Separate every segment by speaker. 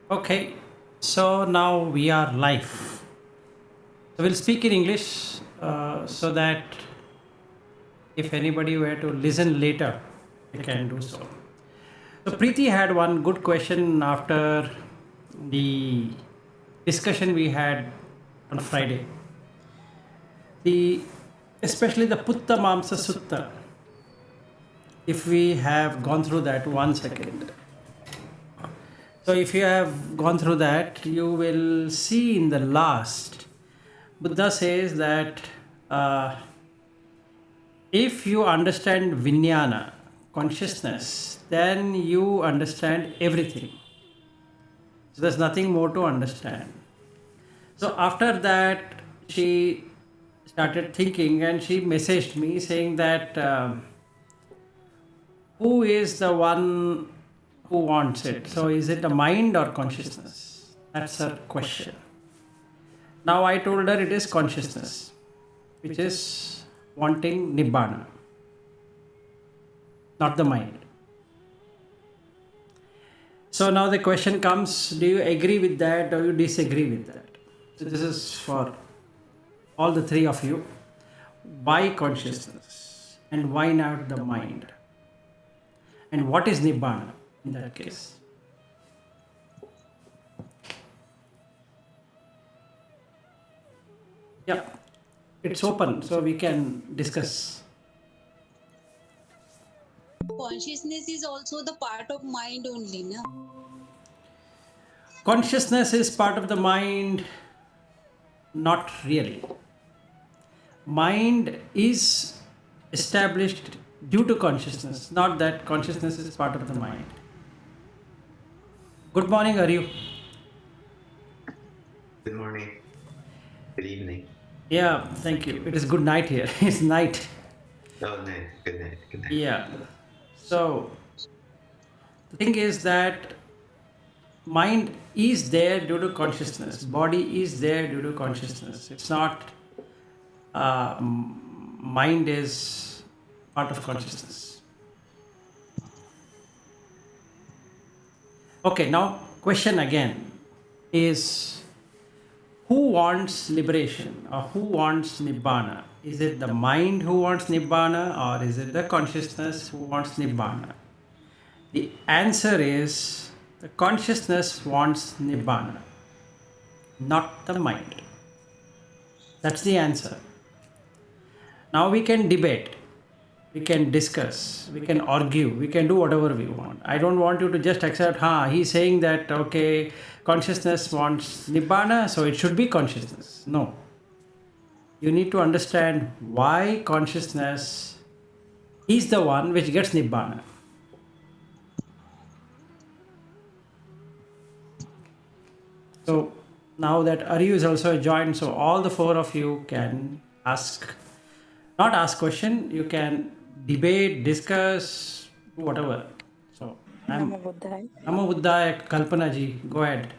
Speaker 1: Okay, so now we are live. So we'll speak in English so that if anybody were to listen later, they can do so. So Preeti had one good question after the discussion we had on Friday. The especially the Putta Mamsa Sutta. If we have gone through that 1 second. So if you have gone through that, you will see in the last, Buddha says that if you understand vijnana, consciousness, then you understand everything. So there's nothing more to understand. So after that, she started thinking and she messaged me saying that who is the one who wants it? So is it a mind or consciousness? That's her question. Now I told her it is consciousness, which is wanting Nibbana, not the mind. So now the question comes, do you agree with that or you disagree with that? So this is for all the three of you. Why consciousness and why not the mind? And what is Nibbana in that case? Yeah, it's open so we can discuss.
Speaker 2: Consciousness is also the part of mind only, na?
Speaker 1: Consciousness is part of the mind, not really. Mind is established due to consciousness, not that consciousness is part of the mind. Good morning, are you?
Speaker 3: Good morning. Good evening.
Speaker 1: Yeah, thank you. It is good night here. It's night.
Speaker 3: Oh, night. Good night. Good night.
Speaker 1: Yeah. So the thing is that mind is there due to consciousness. Body is there due to consciousness. It's not mind is part of consciousness. Okay, now question again is who wants liberation or who wants Nibbana? Is it the mind who wants Nibbana or is it the consciousness who wants Nibbana? The answer is the consciousness wants Nibbana, not the mind. That's the answer. Now we can debate, we can discuss, we can argue, we can do whatever we want. I don't want you to just accept, he's saying that, okay, consciousness wants Nibbana, so it should be consciousness. No. You need to understand why consciousness is the one which gets Nibbana. So now that Aryu is also joined, so all the four of you can ask, not ask question, you can debate, discuss, whatever. So
Speaker 4: Namo Buddhaya.
Speaker 1: Namo Buddhaya, Kalpana ji, go ahead.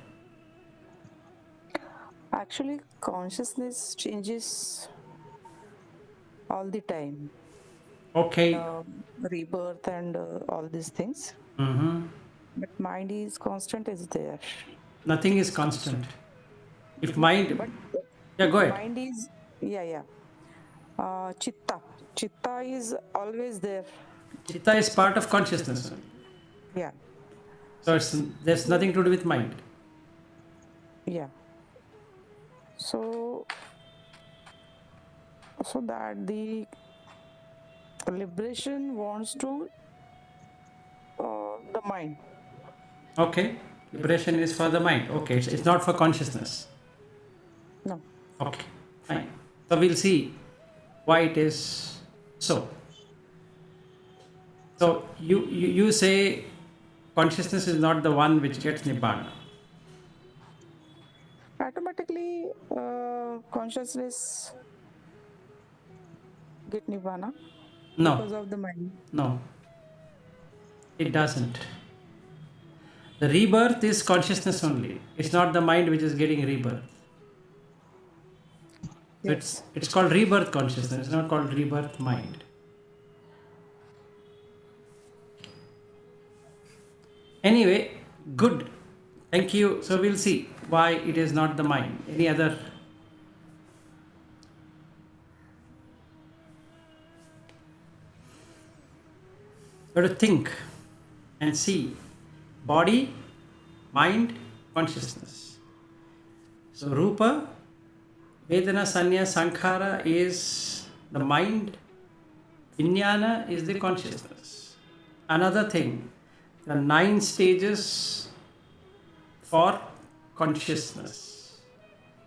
Speaker 4: Actually, consciousness changes all the time.
Speaker 1: Okay.
Speaker 4: Rebirth and all these things. But mind is constant, is there.
Speaker 1: Nothing is constant. If mind,
Speaker 4: But
Speaker 1: yeah, go ahead.
Speaker 4: mind is, Chitta. Chitta is always there.
Speaker 1: Chitta is part of consciousness.
Speaker 4: Yeah.
Speaker 1: So there's nothing to do with mind.
Speaker 4: Yeah. So that the liberation wants to the mind.
Speaker 1: Okay. Liberation is for the mind. Okay. It's not for consciousness.
Speaker 4: No.
Speaker 1: Okay. Fine. So we'll see why it is so. So you say consciousness is not the one which gets Nibbana.
Speaker 4: Automatically, consciousness get Nibbana because of the mind.
Speaker 1: No, it doesn't. The rebirth is consciousness only. It's not the mind which is getting rebirth. So
Speaker 4: Yes.
Speaker 1: it's called rebirth consciousness. It's not called rebirth mind. Anyway, good. Thank you. So we'll see why it is not the mind. Any other? You have to think and see body, mind, consciousness. So Rupa, Vedana, Sanya, Sankhara is the mind, Vijnana is the consciousness. Another thing, the 9 stages for consciousness.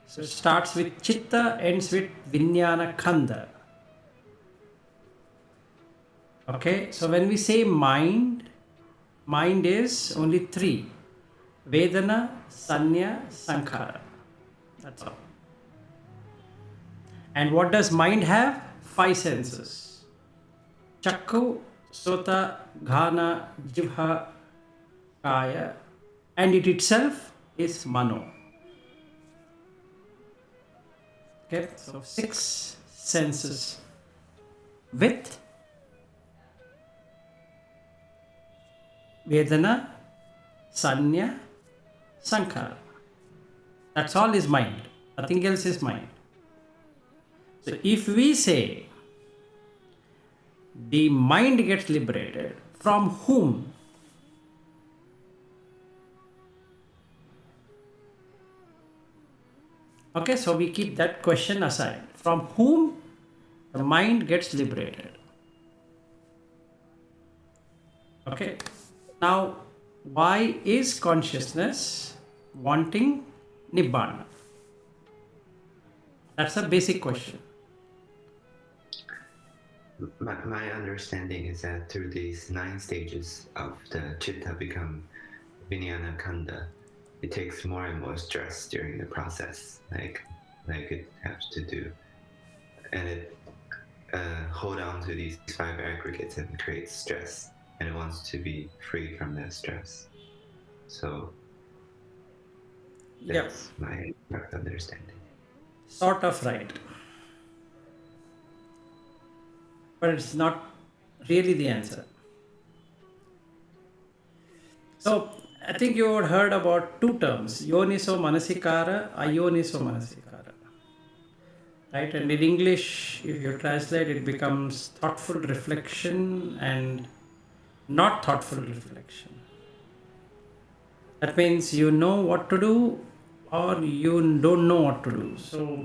Speaker 1: So it starts with Chitta, ends with Vijnana Khanda. Okay, so when we say mind, mind is only 3. Vedana, Sanya, Sankhara. That's all. And what does mind have? 5 senses. Chakku, Sota, Ghana, Jivha, Kaya. And it itself is Mano. Okay, so 6 senses with Vedana, Sanya, Sankhara. That's all is mind. Nothing else is mind. So if we say the mind gets liberated, from whom? Okay, so we keep that question aside. From whom the mind gets liberated? Okay, now why is consciousness wanting Nibbana? That's a basic question.
Speaker 3: My understanding is that through these 9 stages of the chitta become Vijnana Khanda, it takes more and more stress during the process, like it has to do, and it hold on to these 5 aggregates and creates stress, and it wants to be free from that stress. So that's my rough understanding.
Speaker 1: Sort of right. But it's not really the answer. So I think you have heard about 2 terms, Yoniso Manasikara, Ayoniso Manasikara. Right? And in English, if you translate, it becomes thoughtful reflection and not thoughtful reflection. That means you know what to do or you don't know what to do. So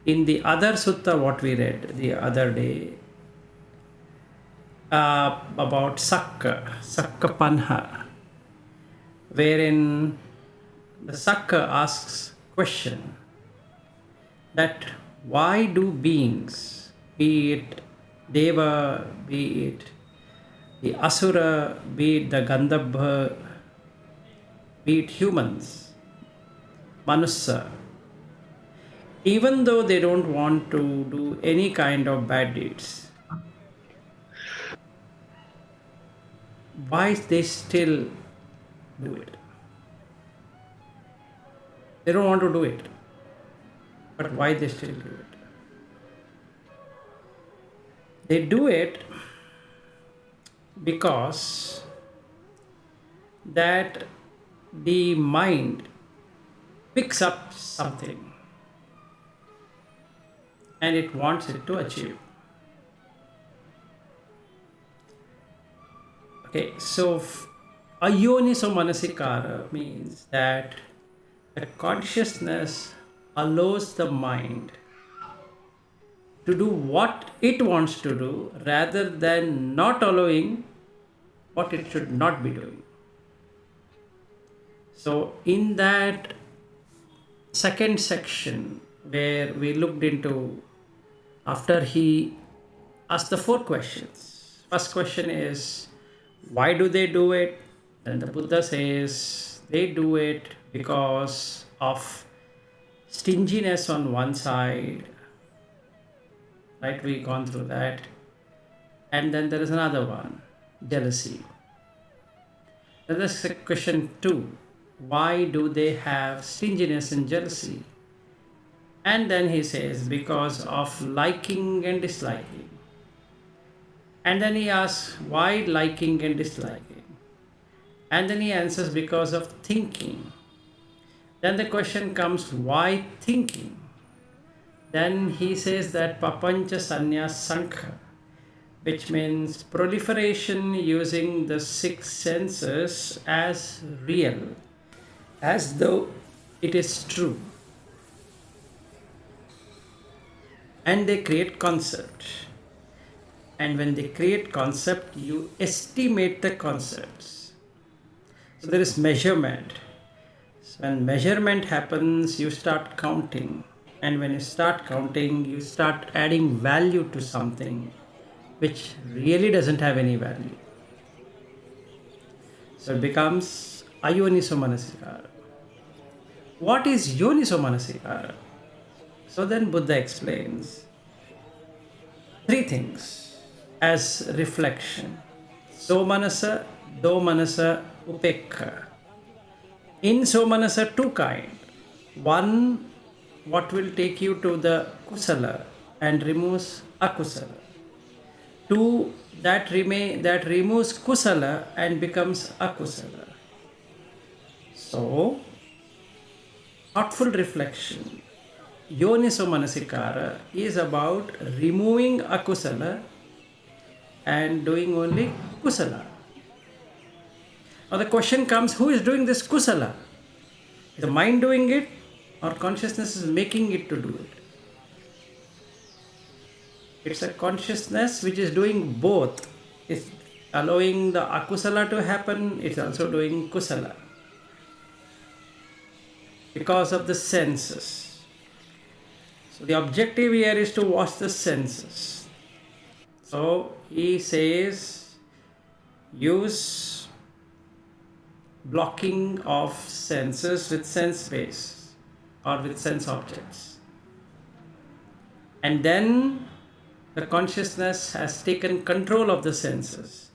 Speaker 1: in the other sutta what we read the other day, about Sakka Panha, wherein the Sakka asks question that why do beings, be it Deva, be it the Asura, be it the Gandhabha, be it humans, Manusa, even though they don't want to do any kind of bad deeds, why they still do it? They don't want to do it, but why they still do it? They do it because that the mind picks up something and it wants it to achieve. Okay, so Ayoniso Manasikara means that the consciousness allows the mind to do what it wants to do rather than not allowing what it should not be doing. So in that second section where we looked into, after he asked the 4 questions, first question is, why do they do it? Then the Buddha says they do it because of stinginess on one side, right? We've gone through that. And then there is another one, jealousy. Then there's question 2, why do they have stinginess and jealousy? And then he says because of liking and disliking. And then he asks why liking and disliking. And then he answers because of thinking. Then the question comes, why thinking? Then he says that papancha sanyas sankha, which means proliferation using the six senses as real, as though it is true. And they create concept. And when they create concept, you estimate the concepts. So there is measurement. So when measurement happens, you start counting. And when you start counting, you start adding value to something which really doesn't have any value. So it becomes ayoniso manasikara. What is yoniso manasikara? So then Buddha explains three things as reflection. So manasa, do manasa, upekha. In so manasa, two kind. One, what will take you to the kusala and removes akusala. Two, that removes kusala and becomes akusala. So, thoughtful reflection, yoniso manasikara, is about removing akusala and doing only kusala. Now the question comes, who is doing this kusala? Is the mind doing it, or consciousness is making it to do it? It's a consciousness which is doing both. It's allowing the akusala to happen, it's also doing kusala. Because of the senses. So the objective here is to watch the senses. So he says, use blocking of senses with sense space or with sense objects. And then the consciousness has taken control of the senses.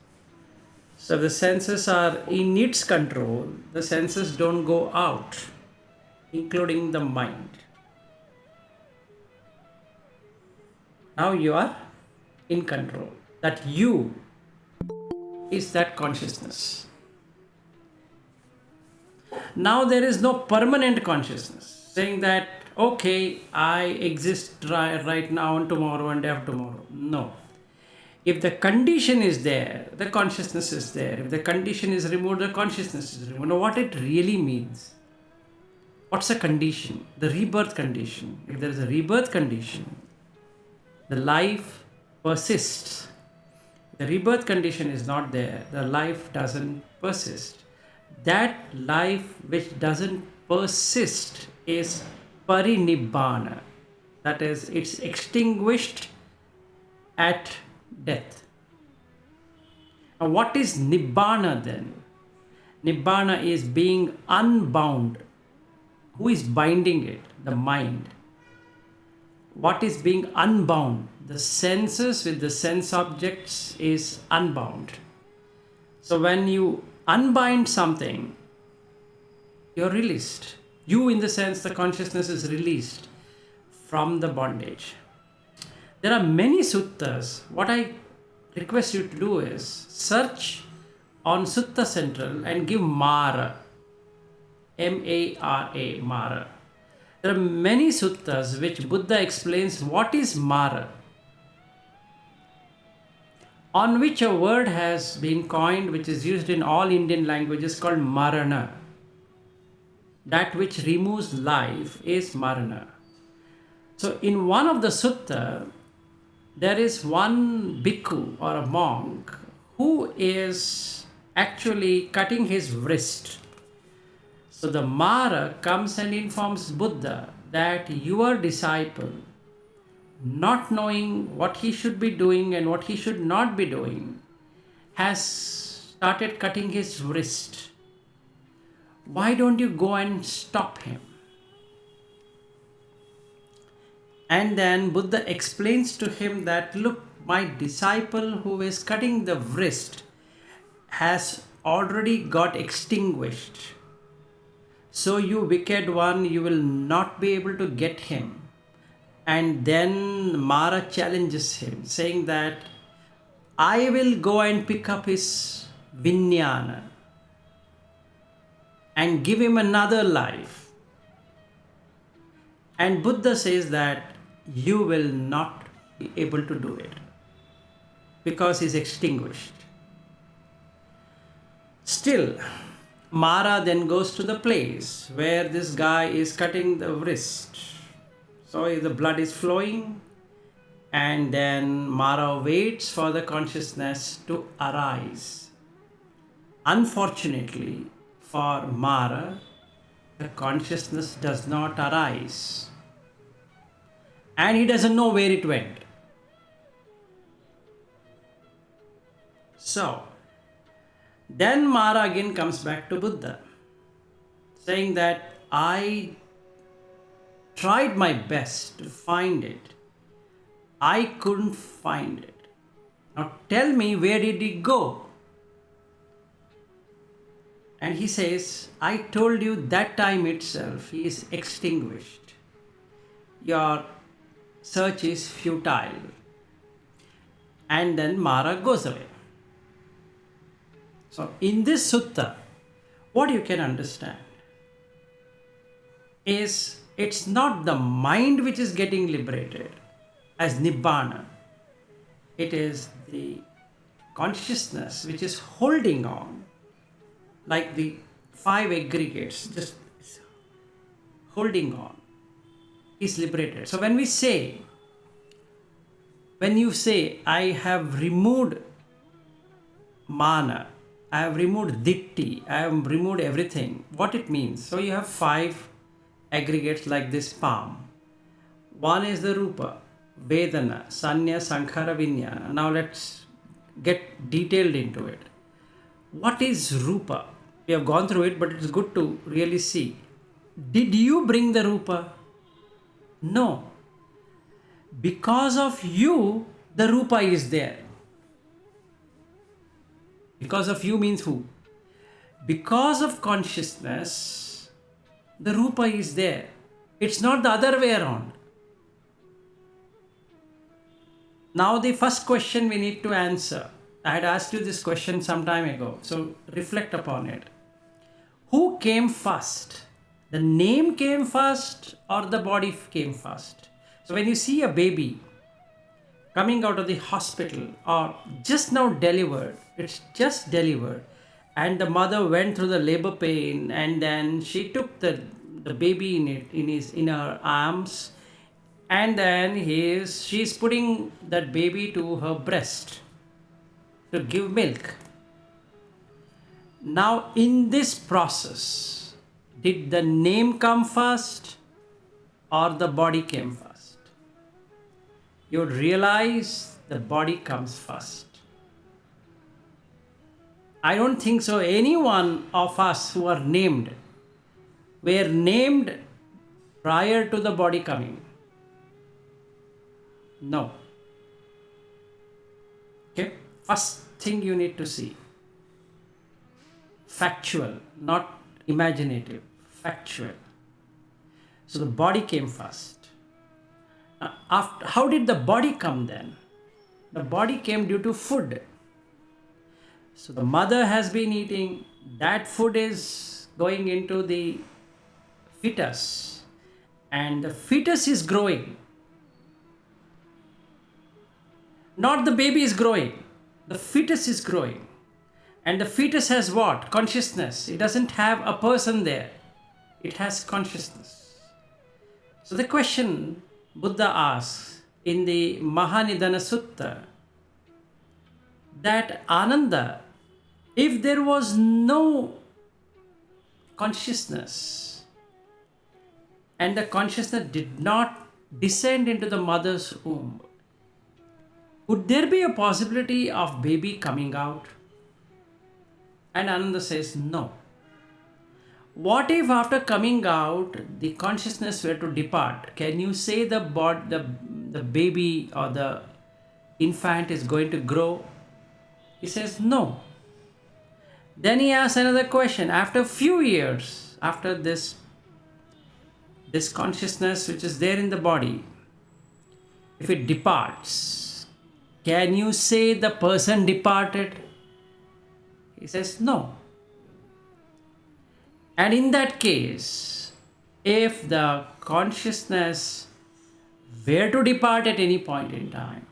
Speaker 1: So if the senses are in its control, the senses don't go out, including the mind. Now you are in control. That you is that consciousness. Now there is no permanent consciousness saying that, okay, I exist right now and tomorrow and day after tomorrow. No. If the condition is there, the consciousness is there. If the condition is removed, the consciousness is removed. Now what it really means? What's a condition? The rebirth condition. If there is a rebirth condition, the life persists. The rebirth condition is not there. The life doesn't persist. That life which doesn't persist is parinibbana. That is, it's extinguished at death. Now, what is nibbana then? Nibbana is being unbound. Who is binding it? The mind. What is being unbound? The senses with the sense objects is unbound. So when you unbind something, you're released. You, in the sense, the consciousness is released from the bondage. There are many suttas. What I request you to do is search on Sutta Central and give Mara. M-A-R-A, Mara. There are many suttas which Buddha explains what is Mara, on which a word has been coined which is used in all Indian languages called marana. That which removes life is marana. So in one of the sutta, there is one bhikkhu or a monk who is actually cutting his wrist. So the Mara comes and informs Buddha that your disciple, not knowing what he should be doing and what he should not be doing, has started cutting his wrist. Why don't you go and stop him? And then Buddha explains to him that, look, my disciple who is cutting the wrist has already got extinguished. So you wicked one, you will not be able to get him. And then Mara challenges him, saying that I will go and pick up his vijnana and give him another life. And Buddha says that you will not be able to do it because he's extinguished. Still, Mara then goes to the place where this guy is cutting the wrist. So the blood is flowing, and then Mara waits for the consciousness to arise. Unfortunately for Mara, the consciousness does not arise, and he doesn't know where it went. So, then Mara again comes back to Buddha, saying that I tried my best to find it. I couldn't find it. Now tell me, where did it go? And he says, I told you that time itself he is extinguished. Your search is futile. And then Mara goes away. So in this sutta, what you can understand is it's not the mind which is getting liberated as Nibbana. It is the consciousness which is holding on, like the five aggregates, just holding on, is liberated. So when you say, I have removed mana, I have removed ditti, I have removed everything, what it means? So you have five aggregates like this palm. One is the rupa, vedana, sanya, sankhara, vijnana. Now let's get detailed into it. What is rupa? We have gone through it, but it's good to really see. Did you bring the rupa? No. Because of you, the rupa is there. Because of you means who? Because of consciousness, the rupa is there. It's not the other way around. Now the first question we need to answer. I had asked you this question some time ago, so reflect upon it. Who came first? The name came first or the body came first? So when you see a baby coming out of the hospital or just now delivered, it's just delivered, and the mother went through the labor pain, and then she took the baby in her arms, and then she's putting that baby to her breast to give milk. Now in this process, did the name come first or the body came first? You would realize the body comes first. I don't think so any one of us who are named were named prior to the body coming. No. Okay, first thing you need to see. Factual, not imaginative, factual. So the body came first. How did the body come then? The body came due to food. So the mother has been eating, that food is going into the fetus, and the fetus is growing. Not the baby is growing, the fetus is growing. And the fetus has what? Consciousness. It doesn't have a person there. It has consciousness. So the question Buddha asks in the Mahanidana Sutta, that Ananda, if there was no consciousness and the consciousness did not descend into the mother's womb, would there be a possibility of baby coming out? And Ananda says no. What if after coming out the consciousness were to depart? Can you say the baby or the infant is going to grow? He says no. Then he asks another question. After a few years, after this consciousness which is there in the body, if it departs, can you say the person departed? He says no. And in that case, if the consciousness were to depart at any point in time,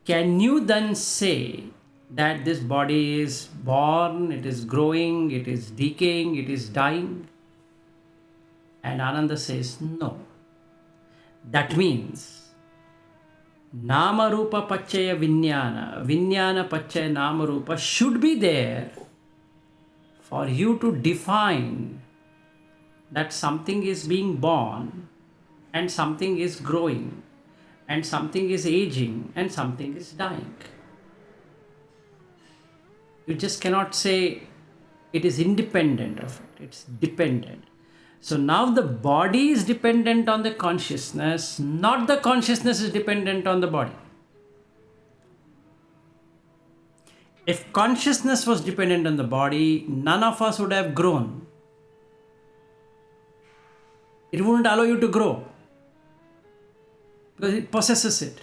Speaker 1: can you then say that this body is born, it is growing, it is decaying, it is dying? And Ananda says, no. That means Nama Rupa Pachaya Vijnana, Vijnana Pachaya Nama Rupa should be there for you to define that something is being born and something is growing and something is aging and something is dying. You just cannot say it is independent of it, it's dependent. So now the body is dependent on the consciousness, not the consciousness is dependent on the body. If consciousness was dependent on the body, none of us would have grown. It wouldn't allow you to grow because it possesses it.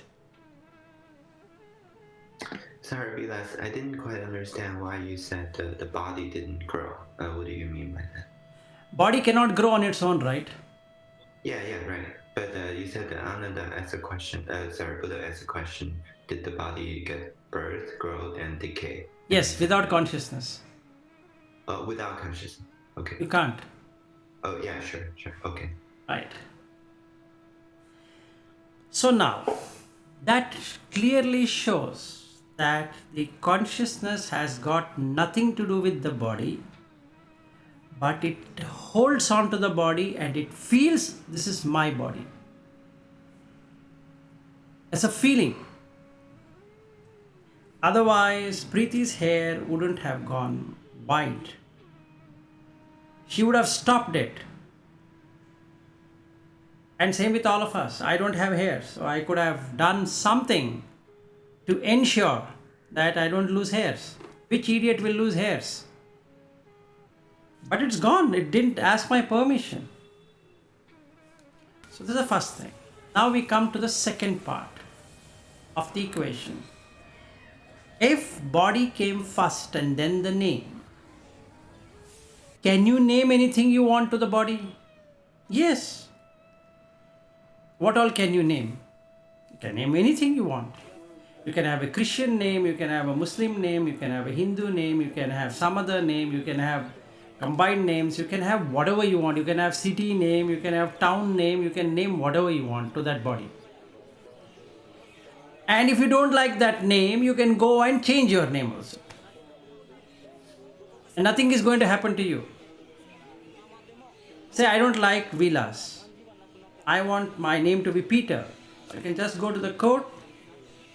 Speaker 3: Sorry, Vilas, I didn't quite understand why you said the body didn't grow. What do you mean by that?
Speaker 1: Body cannot grow on its own, right?
Speaker 3: Yeah, right. But you said that Ananda asked a question, Buddha asked a question, did the body get birth, growth, and decay?
Speaker 1: Yes, without consciousness.
Speaker 3: Without consciousness. Okay.
Speaker 1: You can't.
Speaker 3: Oh, yeah, sure. Okay.
Speaker 1: Right. So now, that clearly shows that the consciousness has got nothing to do with the body, but it holds on to the body and it feels this is my body. It's a feeling. Otherwise, Preeti's hair wouldn't have gone white. She would have stopped it. And same with all of us. I don't have hair, so I could have done something to ensure that I don't lose hairs. Which idiot will lose hairs? But it's gone. It didn't ask my permission. So this is the first thing. Now we come to the second part of the equation. If body came first and then the name, can you name anything you want to the body? Yes. What all can you name? You can name anything you want. You can have a Christian name, you can have a Muslim name, you can have a Hindu name, you can have some other name, you can have combined names, you can have whatever you want. You can have city name, you can have town name, you can name whatever you want to that body. And if you don't like that name, you can go and change your name also. And nothing is going to happen to you. Say, I don't like Vilas. I want my name to be Peter. You can just go to the court,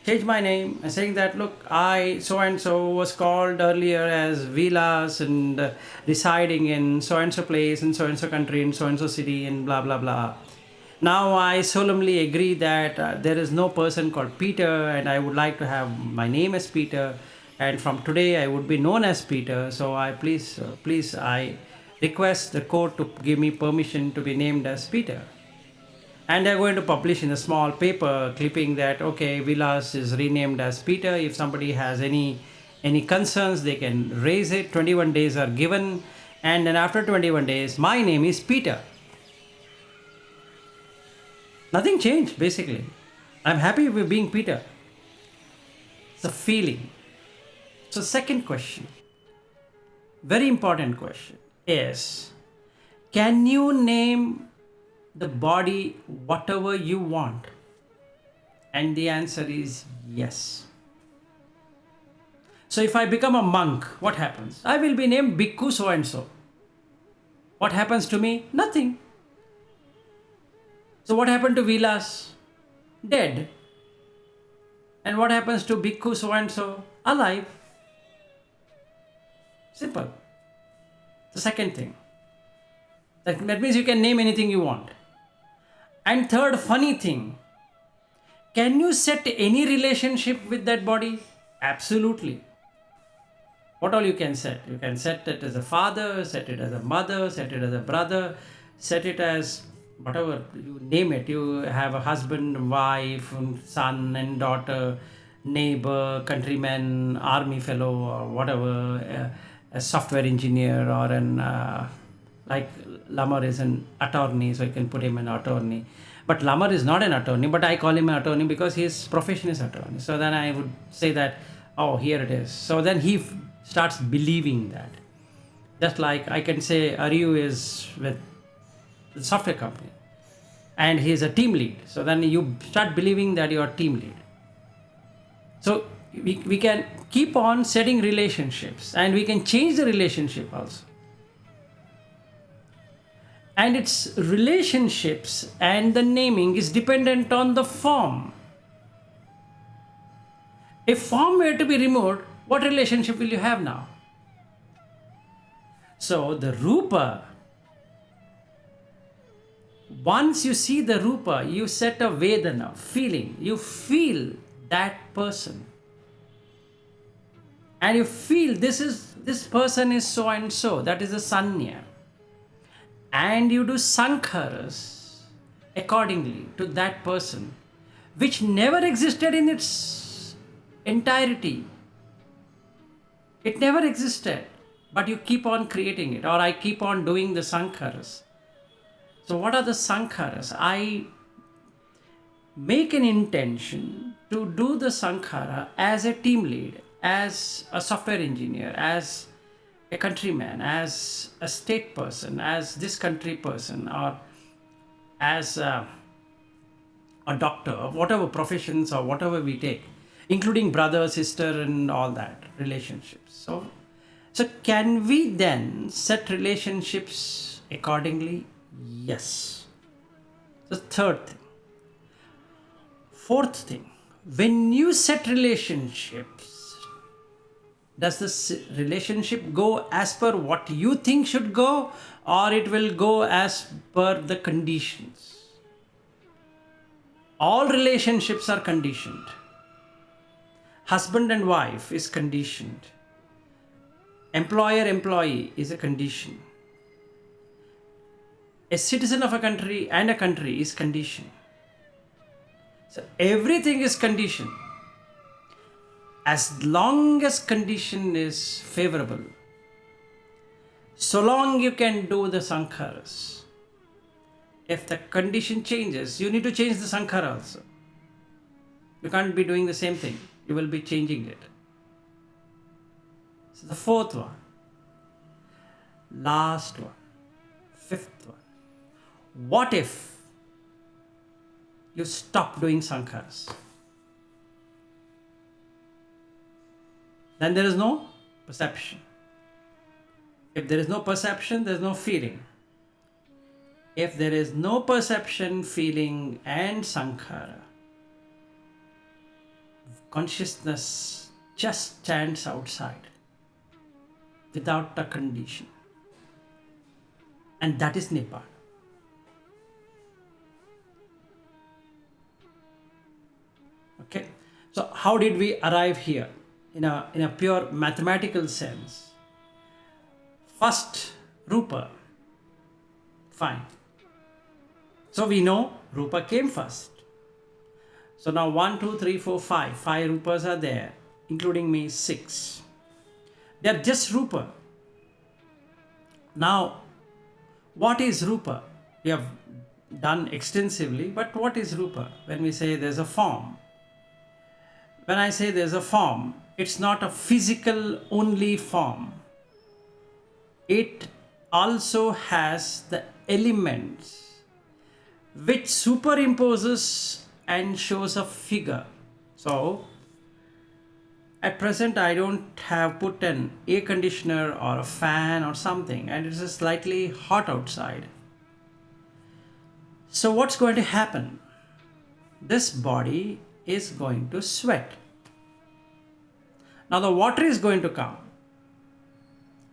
Speaker 1: change my name and saying that, look, I so-and-so was called earlier as Vilas and residing in so-and-so place in so-and-so country in so-and-so city and blah, blah, blah. Now I solemnly agree that there is no person called Peter and I would like to have my name as Peter, and from today I would be known as Peter. So I please I request the court to give me permission to be named as Peter. And they're going to publish in a small paper clipping that, okay, Vilas is renamed as Peter. If somebody has any concerns, they can raise it. 21 days are given. And then after 21 days, my name is Peter. Nothing changed, basically. I'm happy with being Peter. It's a feeling. So second question, very important question, is can you name the body whatever you want? And the answer is yes. So if I become a monk, what happens? I will be named Bhikkhu so and so. What happens to me? Nothing. So what happened to Vilas? Dead. And what happens to Bhikkhu so and so? Alive. Simple. The second thing. That means you can name anything you want. And third funny thing, can you set any relationship with that body? Absolutely. What all you can set? You can set it as a father, set it as a mother, set it as a brother, set it as whatever you name it. You have a husband, wife, son and daughter, neighbor, countryman, army fellow or whatever, a software engineer or an like Lamar is an attorney, so you can put him an attorney. But Lamar is not an attorney, but I call him an attorney because his profession is attorney. So then I would say that, oh, here it is. So then he starts believing that. Just like I can say Aryu is with the software company and he is a team lead. So then you start believing that you are team lead. So we can keep on setting relationships and we can change the relationship also. And its relationships and the naming is dependent on the form. If form were to be removed, what relationship will you have now? So the Rupa, once you see the Rupa, you set a Vedana, feeling. You feel that person. And you feel this person is so and so. That is a Sanya. And you do Sankharas accordingly to that person, which never existed in its entirety. It never existed, but you keep on creating it, or I keep on doing the Sankharas. So what are the Sankharas? I make an intention to do the Sankhara as a team lead, as a software engineer, as a countryman, as a state person, as this country person, or as a doctor, or whatever professions or whatever we take, including brother, sister, and all that relationships. So can we then set relationships accordingly? Yes. The third thing. Fourth thing, when you set relationships, does this relationship go as per what you think should go, or it will go as per the conditions? All relationships are conditioned. Husband and wife is conditioned. Employer-employee is a condition. A citizen of a country and a country is conditioned. So everything is conditioned. As long as condition is favorable, so long you can do the Sankharas. If the condition changes, you need to change the Sankhara also. You can't be doing the same thing. You will be changing it. So the fourth one, last one, fifth one. What if you stop doing Sankharas? Then there is no perception. If there is no perception, there is no feeling. If there is no perception, feeling, and Sankhara, consciousness just stands outside without a condition. And that is Nibbana. Okay, so how did we arrive here? In a pure mathematical sense. First, Rupa. Fine. So we know Rupa came first. So now 1, 2, 3, 4, 5. 5 Rupas are there, including me 6. They are just Rupa. Now, what is Rupa? We have done extensively, but what is Rupa? When we say there's a form. When I say there's a form, it's not a physical only form. It also has the elements which superimposes and shows a figure. So at present I don't have put an air conditioner or a fan or something, and it's slightly hot outside. So what's going to happen? This body is going to sweat. Now the water is going to come,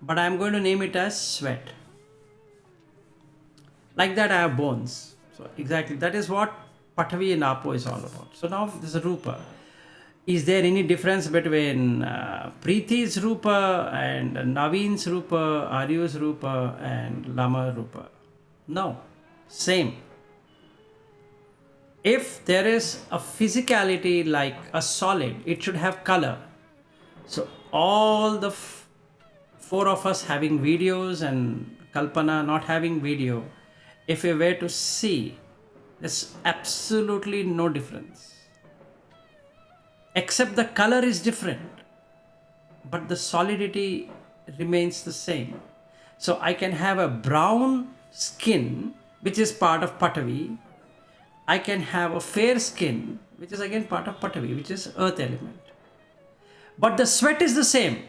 Speaker 1: but I am going to name it as sweat. Like that I have bones. So exactly that is what Pathavi and Apo is all about. So now this is Rupa. Is there any difference between Preeti's Rupa and Naveen's Rupa, Aryu's Rupa and Lama Rupa? No, same. If there is a physicality like a solid, it should have color. So all the 4 of us having videos and Kalpana, not having video, if you were to see, there's absolutely no difference. Except the color is different, but the solidity remains the same. So I can have a brown skin, which is part of Patavi. I can have a fair skin, which is again part of Patavi, which is earth element. But the sweat is the same.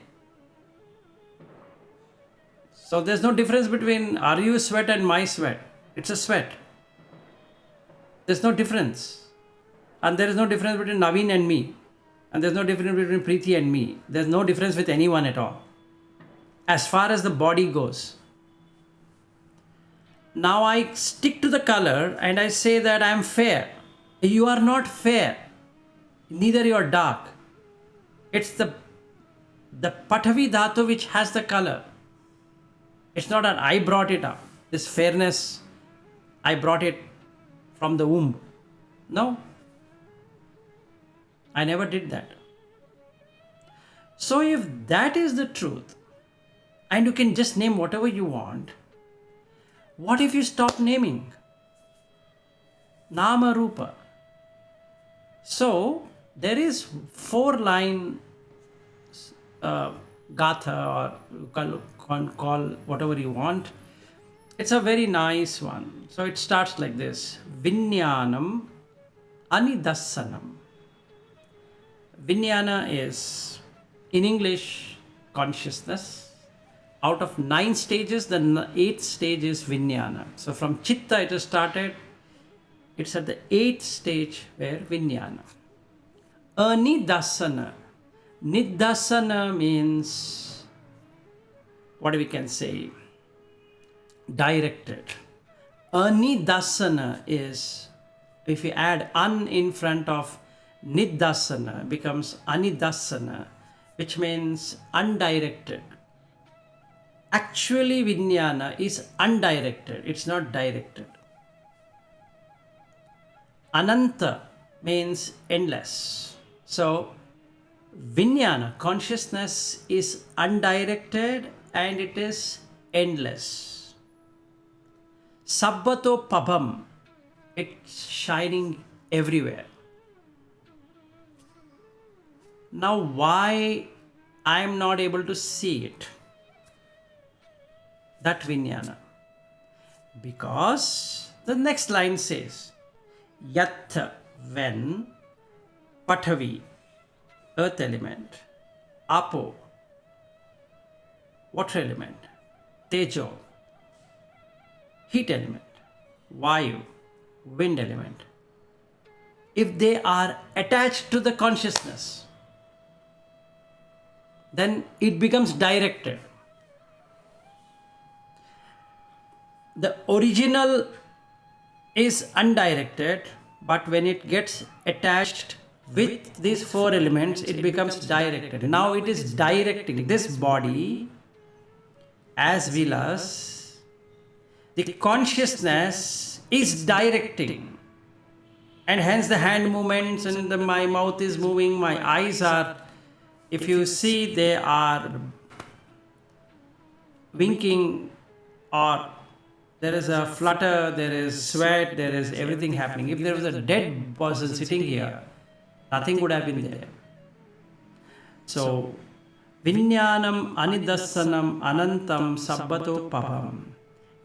Speaker 1: So there's no difference between are you sweat and my sweat. It's a sweat. There's no difference. And there is no difference between Naveen and me. And there's no difference between Preeti and me. There's no difference with anyone at all. As far as the body goes. Now I stick to the color and I say that I am fair. You are not fair. Neither you are dark. It's the Patavi Dhatu which has the color. It's not that I brought it up. This fairness, I brought it from the womb. No. I never did that. So if that is the truth, and you can just name whatever you want, what if you stop naming? Nama Rupa. So there is 4-line Gatha, or call whatever you want. It's a very nice one. So it starts like this. Vinyanam Anidassanam. Vijnana is, in English, consciousness. Out of 9 stages, the 8th stage is Vijnana. So from Chitta it has started. It's at the 8th stage where Vijnana. Anidasana. Nidasana means, what we can say, directed. Anidasana is, if you add an in front of Nidasana, becomes Anidasana, which means undirected. Actually, Vijnana is undirected, it's not directed. Ananta means endless. So, Vijnana, consciousness, is undirected and it is endless. Sabbato Pabam, it's shining everywhere. Now, why I am not able to see it? That Vijnana. Because the next line says, Yat, when, Patavi, earth element, Apo, water element, Tejo, heat element, Vayu, wind element. If they are attached to the consciousness, then it becomes directed. The original is undirected, but when it gets attached with these 4 elements, it becomes directed. Now it is directing this body as well as the consciousness is directing. And hence the hand movements and my mouth is moving, my eyes are, if you see, they are winking, or there is a flutter, there is sweat, there is everything happening. If there was a dead person sitting here, nothing would have been there. So, Vijnanam Anidassanam Anantam Sabbato Pabam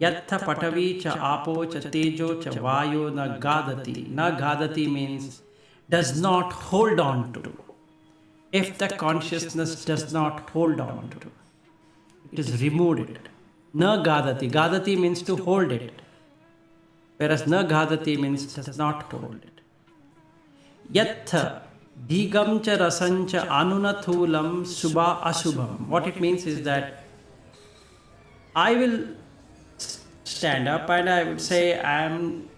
Speaker 1: Yattha Patavi cha Apo cha Tejo cha Vayo na Gadati. Na Gadati means does not hold on to. If the consciousness does not hold on to, it is removed it. Na Gadati. Gadati means to hold it. Whereas Na Gadati means does not hold it. Yattha Digam cha rasancha anunathulam subha asubham. What it means is that I will stand up and I would say I am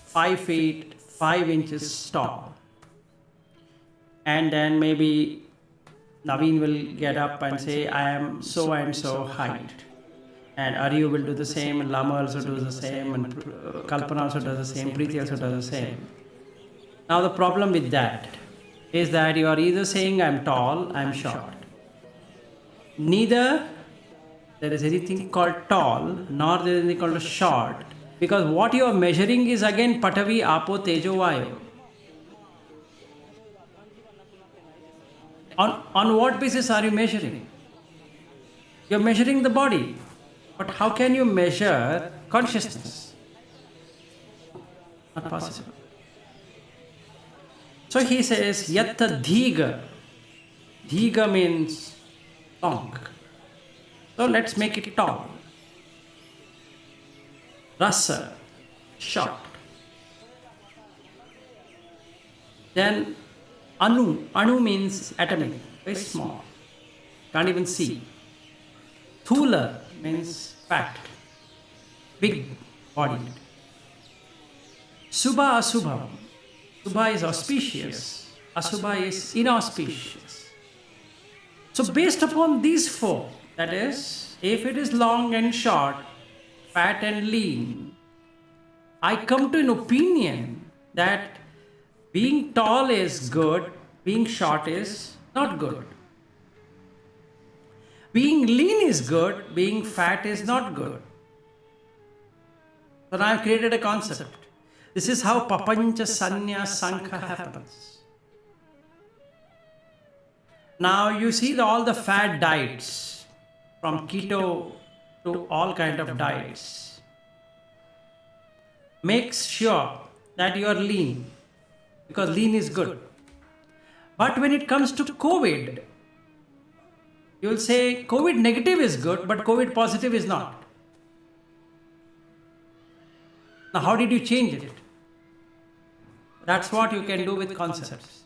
Speaker 1: 5 feet 5 inches tall. And then maybe Naveen will get up and say I am so and so height. And Aryu will do the same, and Lama also does the same, and Kalpana also does the same, Preeti also does the same. Now the problem with that is that you are either saying I'm tall, I'm short. Neither there is anything called tall, nor there is anything called short. Because what you are measuring is again Patavi, Apo, Tejo, Vayu. On what basis are you measuring? You're measuring the body. But how can you measure consciousness? Not possible. So he says, Yatta Dhiga. Dhiga means long. So let's make it tall. Rasa, short. Then Anu means atomic, very small. Can't even see. Thula means fat, big bodied. Subha Asubha. Subha is auspicious, Asubha is inauspicious. So based upon these four, that is, if it is long and short, fat and lean, I come to an opinion that being tall is good, being short is not good. Being lean is good, being fat is not good. So now I've created a concept. This is how Papancha Sanya Sankha happens. Now you see all the fad diets, from keto to all kind of diets. Make sure that you are lean, because lean is good. But when it comes to COVID, you will say COVID negative is good, but COVID positive is not. Now, how did you change it? That's what you can do with concepts.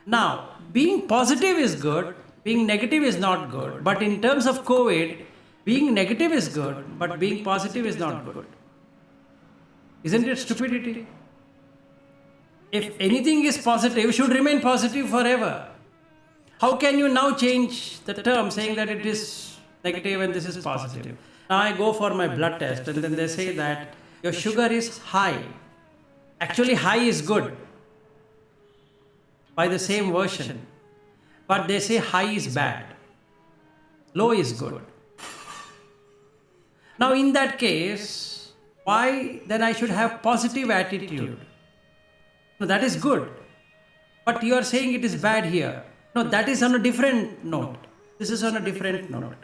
Speaker 1: Now, being positive is good, being negative is not good. But in terms of COVID, being negative is good, but being positive is not good. Isn't it stupidity? If anything is positive, it should remain positive forever. How can you now change the term saying that it is negative and this is positive? Now I go for my blood test and then they say that your sugar is high. Actually, high is good by the same version. But they say high is bad. Low is good. Now in that case, why then I should have positive attitude? No, that is good. But you are saying it is bad here. No, that is on a different note. This is on a different note.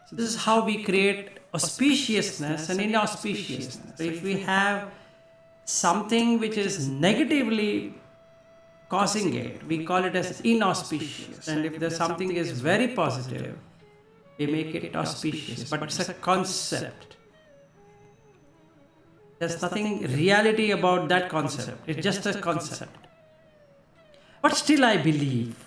Speaker 1: So this is how we create auspiciousness and inauspiciousness. So if we have something which is negatively causing it, we call it as inauspicious. And if there's something is very positive, we make it auspicious. But it's a concept. There's nothing reality about that concept. It's just a concept. But still I believe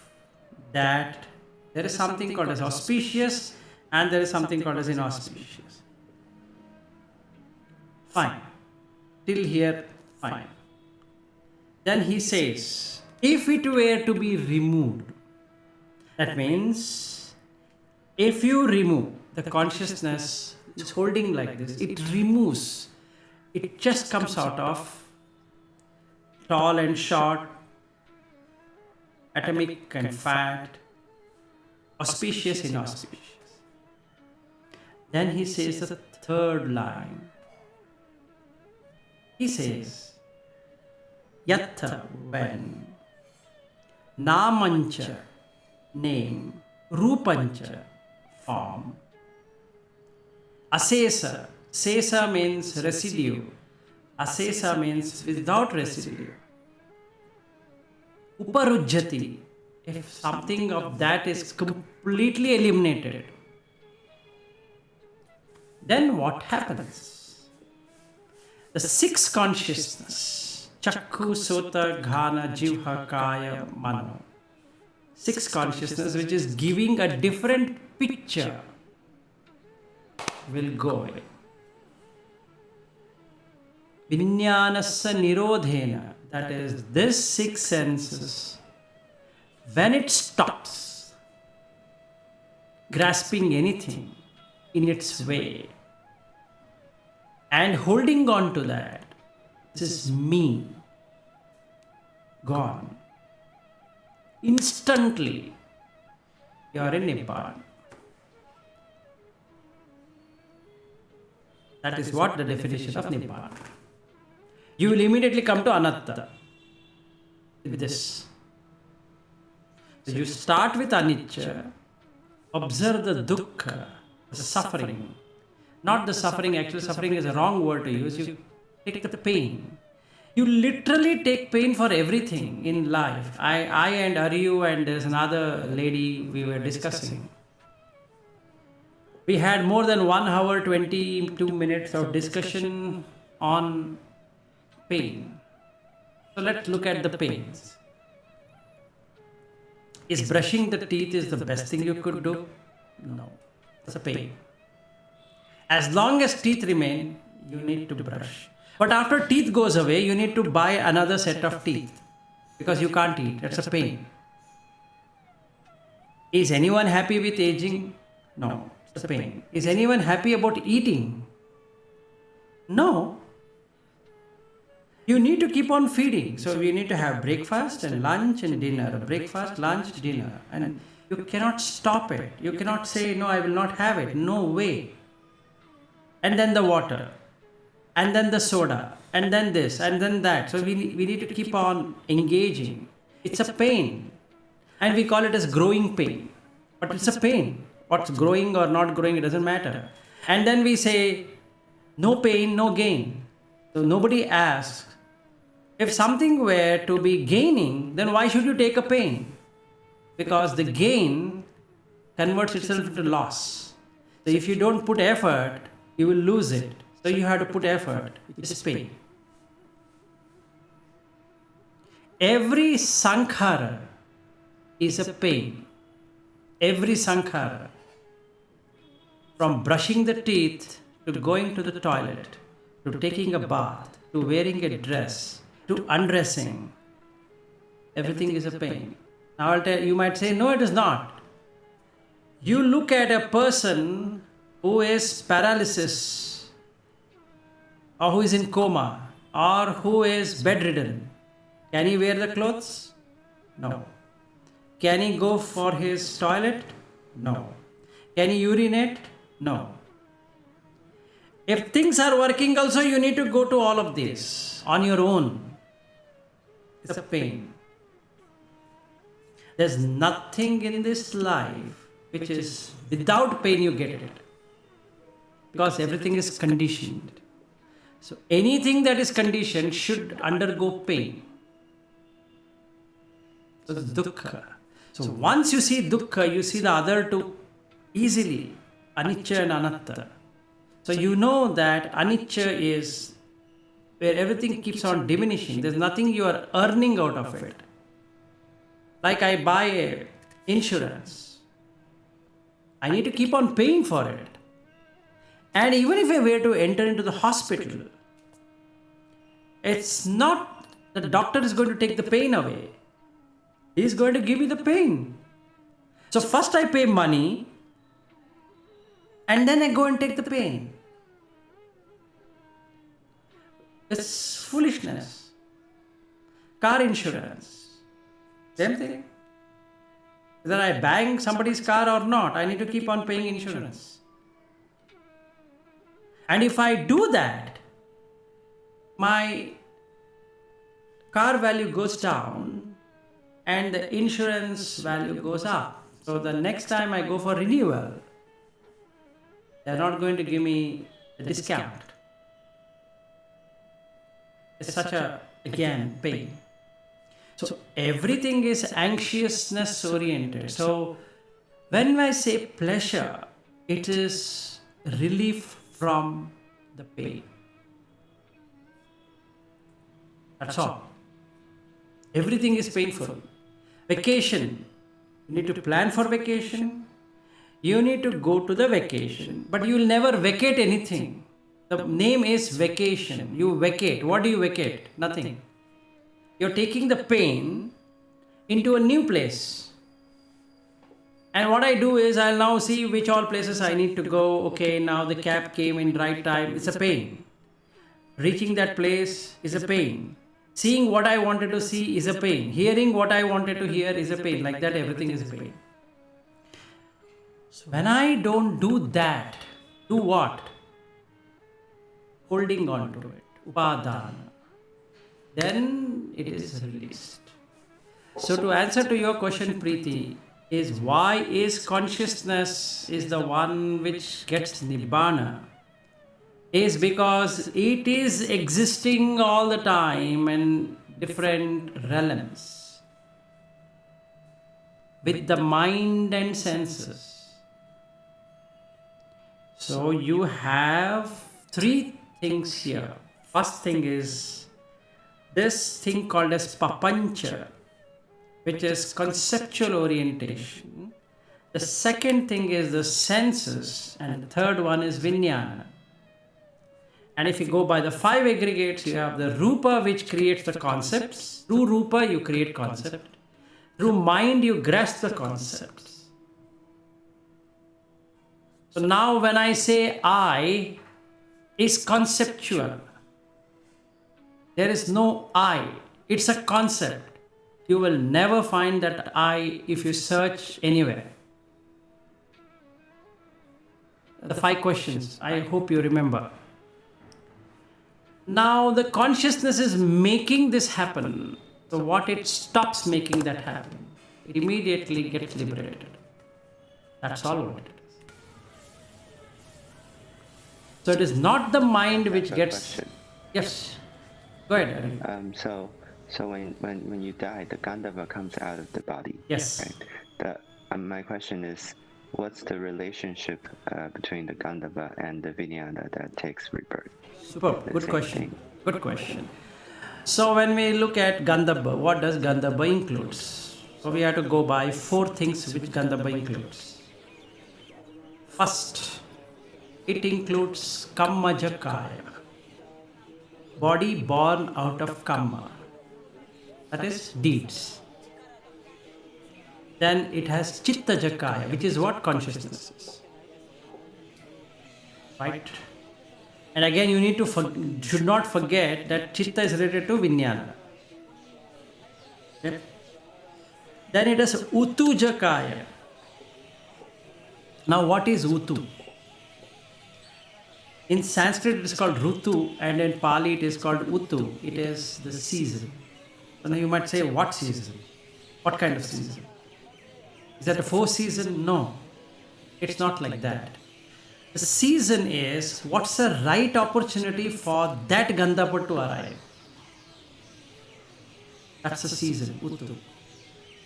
Speaker 1: that there is something called as auspicious and there is something called as inauspicious. Fine. Till here, fine. Then he says, if it were to be removed, that means if you remove the consciousness is holding like this, it removes, it just comes out of tall and short, atomic and fat, auspicious, inauspicious. Then he says the third line. He says, Yattha, when, Namancha, name, Rupancha, form, Asesa, Sesa means residue, Asesa means without residue, Uparujjati, if something of that is completely eliminated, then what happens? The six consciousness, Chakku, Sota, Ghana, Jivha, Kaya, Mano. Six consciousness which is giving a different picture will go away. Vinyanasa Nirodhena, that is, this six senses, when it stops grasping anything in its way and holding on to that, this is me, gone. Instantly, you are in Nibbana. That is what the definition of Nibbana. You will immediately come to Anatta with this. So you start with Anicca, observe the dukkha, the suffering. Not the suffering, actually suffering is a wrong word to use. You take the pain. You literally take pain for everything in life. I and Aryu and there's another lady we were discussing. We had more than 1 hour, 22 minutes of discussion on pain. So let's look at the pains. Is brushing the teeth is the best thing you could do? No, it's a pain. As long as teeth remain, you need to brush. But after teeth goes away, you need to buy another set of teeth because you can't eat. That's a pain. Is anyone happy with aging? No, it's a pain. Is anyone happy about eating? No. You need to keep on feeding. So we need to have breakfast and lunch and dinner. Breakfast, lunch, dinner. And you cannot stop it. You cannot say, no, I will not have it. No way. And then the water. And then the soda. And then this. And then that. So we need to keep on engaging. It's a pain. And we call it as growing pain. But it's a pain. What's growing or not growing, it doesn't matter. And then we say, no pain, no gain. So nobody asks, if something were to be gaining, then why should you take a pain? Because the gain converts itself into loss. So if you don't put effort, you will lose it. So you have to put effort, which is pain. Every sankhara is a pain. Every sankhara. From brushing the teeth, to going to the toilet, to taking a bath, to wearing a dress, to undressing, everything is a pain. Now I'll tell you, might say, no, it is not. You look at a person who is paralysis, or who is in coma, or who is bedridden. Can he wear the clothes? No. Can he go for his toilet? No. Can he urinate? No. If things are working also, you need to go to all of this on your own. It's a pain. There's nothing in this life which is without pain you get it. Because everything is conditioned. So anything that is conditioned should undergo pain. So dukkha. So once you see dukkha, you see the other two easily. Anicca and anatta. So you know that anicca is where everything keeps on diminishing. There's nothing you are earning out of it. Like I buy a insurance. I need to keep on paying for it. And even if I were to enter into the hospital, it's not the doctor is going to take the pain away. He's going to give me the pain. So first I pay money and then I go and take the pain. It's foolishness. Car insurance. Same thing. Whether I bang somebody's car or not, I need to keep on paying insurance. And if I do that, my car value goes down and the insurance value goes up. So the next time I go for renewal, they're not going to give me a discount. It's such a, again, pain. So everything is anxiousness oriented. So when I say pleasure, it is relief from the pain. That's all. Everything is painful. Vacation. You need to plan for vacation. You need to go to the vacation. But you will never vacate anything. The name is vacation. You vacate. What do you vacate? Nothing. You're taking the pain into a new place. And what I do is I'll now see which all places I need to go. Okay, now the cab came in right time. It's a pain. Reaching that place is a pain. Seeing what I wanted to see is a pain. Hearing what I wanted to hear is a pain. Like that, everything is a pain. So when I don't do that, do what? holding on to it, upadana, then it is released. So to answer to your question, Preeti, is why is consciousness is the one which gets Nibbana, is because it is existing all the time in different realms with the mind and senses. So you have three things here. First thing is this thing called as papancha, which is conceptual orientation. The second thing is the senses, and the third one is vijnana. And if you go by the five aggregates, you have the rupa, which creates the concepts. Through rupa, you create concept. Through mind, you grasp the concepts. So now when I say I, is conceptual. There is no I. It's a concept. You will never find that I if you search anywhere. The five questions, I hope you remember. Now the consciousness is making this happen. So what it stops making that happen, it immediately gets liberated. That's all what it is. So it is not the mind which gets...
Speaker 3: Question.
Speaker 1: Yes. Go ahead, Arun.
Speaker 3: So when you die, the Gandhava comes out of the body.
Speaker 1: Yes.
Speaker 3: Right? My question is, what's the relationship between the Gandhava and the Vijnana that takes rebirth?
Speaker 1: Superb. Good question. Good question. So when we look at Gandhava, what does Gandhava includes? So we have to go by four things which Gandhava includes. First, it includes Kammajakaya, body born out of Kamma, that is deeds. Then it has Chittajakaya, which is what consciousness is. Right? And again, you need to should not forget that Chitta is related to Vijnana. Okay? Then it has Utujakaya. Now what is Utu? In Sanskrit it is called Rutu, and in Pali it is called Utu. It is the season. So now you might say, what season? What kind of season? Is that a four season? No. It's not like that. The season is what's the right opportunity for that Gandhava to arrive. That's the season, Utu.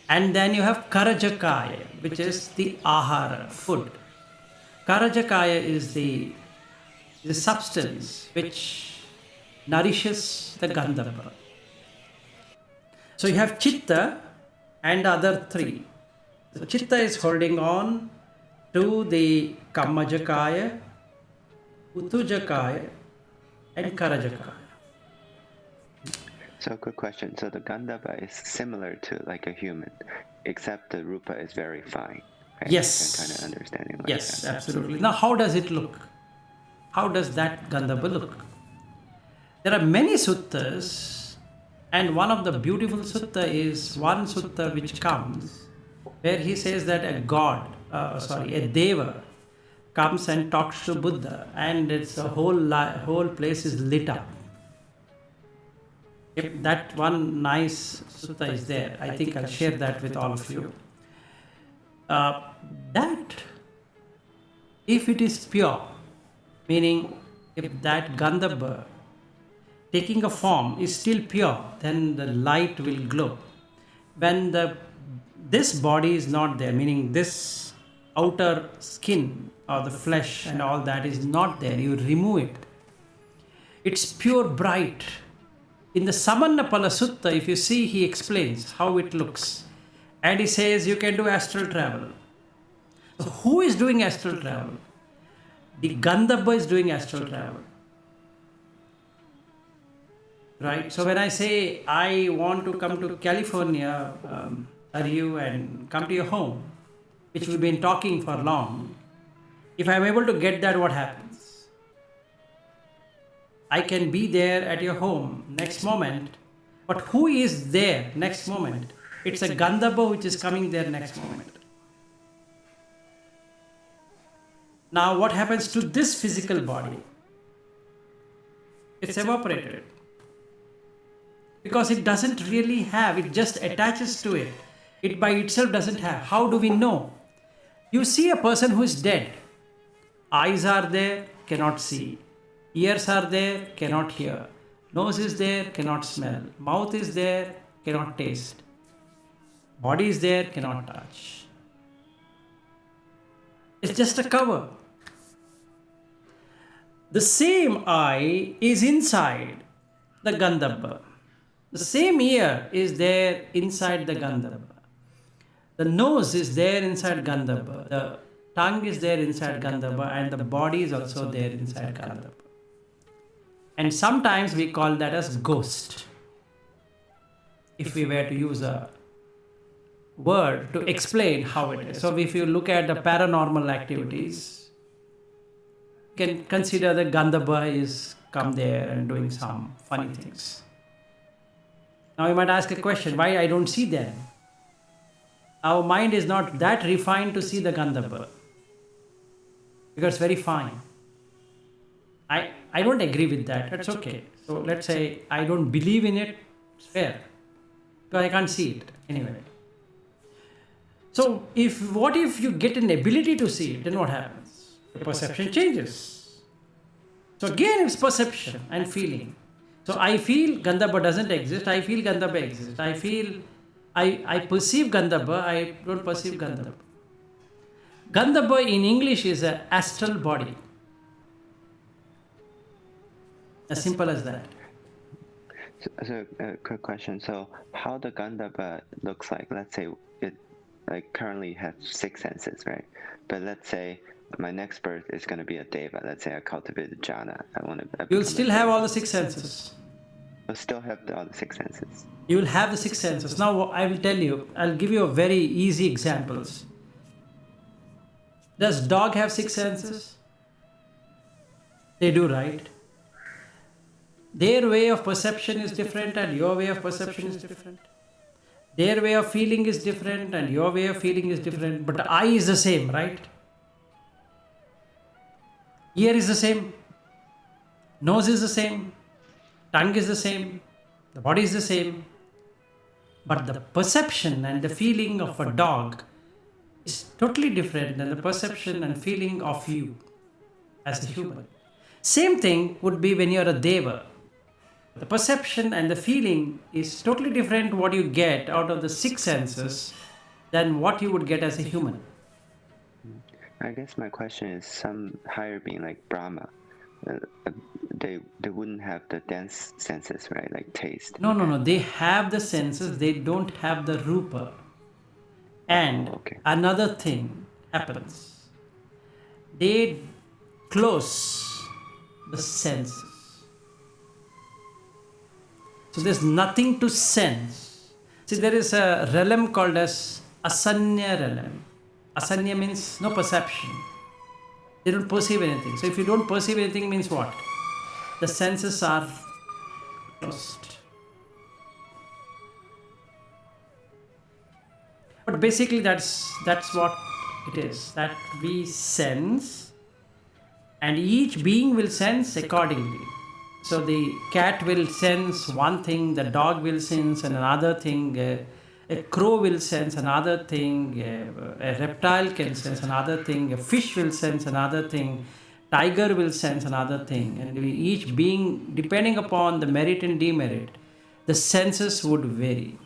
Speaker 1: And then you have Karajakaya, which is the ahara, food. Karajakaya is the substance which nourishes the Gandhava. So you have Chitta and the other three. So Chitta is holding on to the Kammajakaya, Utujakaya, and Karajakaya.
Speaker 3: So good question. So the Gandhava is similar to like a human, except the Rupa is very fine. Right?
Speaker 1: Yes.
Speaker 3: Kind of understanding like
Speaker 1: yes,
Speaker 3: that.
Speaker 1: absolutely. Now how does it look? How does that Gandhava look? There are many suttas, and one of the beautiful sutta is one sutta which comes where he says that a god, a deva comes and talks to Buddha, and it's the whole place is lit up. If that one nice sutta is there, I think I'll share that with all of you. That, if it is pure, meaning if that Gandhava taking a form is still pure, then the light will glow. When this body is not there, meaning this outer skin or the flesh and all that is not there, you remove it. It's pure bright. In the Samannapala Sutta, if you see, he explains how it looks. And he says you can do astral travel. So who is doing astral travel? The Gandhava is doing astral travel. Right? So when I say I want to come to California, and come to your home, which we've been talking for long, if I'm able to get that, what happens? I can be there at your home next moment, but who is there next moment? It's a Gandhava which is coming there next moment. Now what happens to this physical body? It's evaporated. Because it doesn't really have, it just attaches to it. It by itself doesn't have. How do we know? You see a person who is dead. Eyes are there, cannot see. Ears are there, cannot hear. Nose is there, cannot smell. Mouth is there, cannot taste. Body is there, cannot touch. It's just a cover. The same eye is inside the Gandhabba. The same ear is there inside the Gandhabba. The nose is there inside Gandhabba. The tongue is there inside Gandhabba, and the body is also there inside Gandhabba. And sometimes we call that as ghost. If we were to use a word to explain how it is. So if you look at the paranormal activities, you can consider the Gandhabba is come there and doing some funny things. Now you might ask a question, why I don't see them? Our mind is not that refined to see the Gandhabba. Because it's very fine. I don't agree with that. That's okay. So let's say I don't believe in it. It's fair. Because I can't see it anyway. So what if you get an ability to see it? Then what happens? The perception changes. So again it's perception and feeling. So I feel Gandhabba doesn't exist. I feel Gandhabba exists. I perceive Gandhabba. I don't perceive Gandhabba. Gandhabba in English is an astral body. As simple as that.
Speaker 3: So a quick question. So how the Gandhabba looks like? Let's say it like currently has 6 senses, right? But let's say my next birth is going to be a deva. Let's say I cultivated jhana.
Speaker 1: You'll still have all the 6 senses.
Speaker 3: I'll still have all the 6 senses.
Speaker 1: You will have the 6 senses. Now I will tell you. I'll give you a very easy examples. Does dog have 6 senses? They do, right? Their way of perception is different and your way of perception is different. Their way of feeling is different and your way of feeling is different. But the eye is the same, right? Ear is the same. Nose is the same. Tongue is the same. The body is the same. But the perception and the feeling of a dog is totally different than the perception and feeling of you as a human. Same thing would be when you're a deva. The perception and the feeling is totally different what you get out of the 6 senses than what you would get as a human.
Speaker 3: I guess my question is, some higher being like Brahma, they wouldn't have the dense senses, right? Like taste.
Speaker 1: No. They have the senses, they don't have the rupa. And another thing happens. They close the senses. So there's nothing to sense. See, there is a realm called as asanya realm. Asanya means no perception. They don't perceive anything. So if you don't perceive anything means what? The senses are closed. But basically that's what it is. That we sense and each being will sense accordingly. So the cat will sense one thing, the dog will sense another thing, a crow will sense another thing, a reptile can sense another thing, a fish will sense another thing, tiger will sense another thing. And each being, depending upon the merit and demerit, the senses would vary.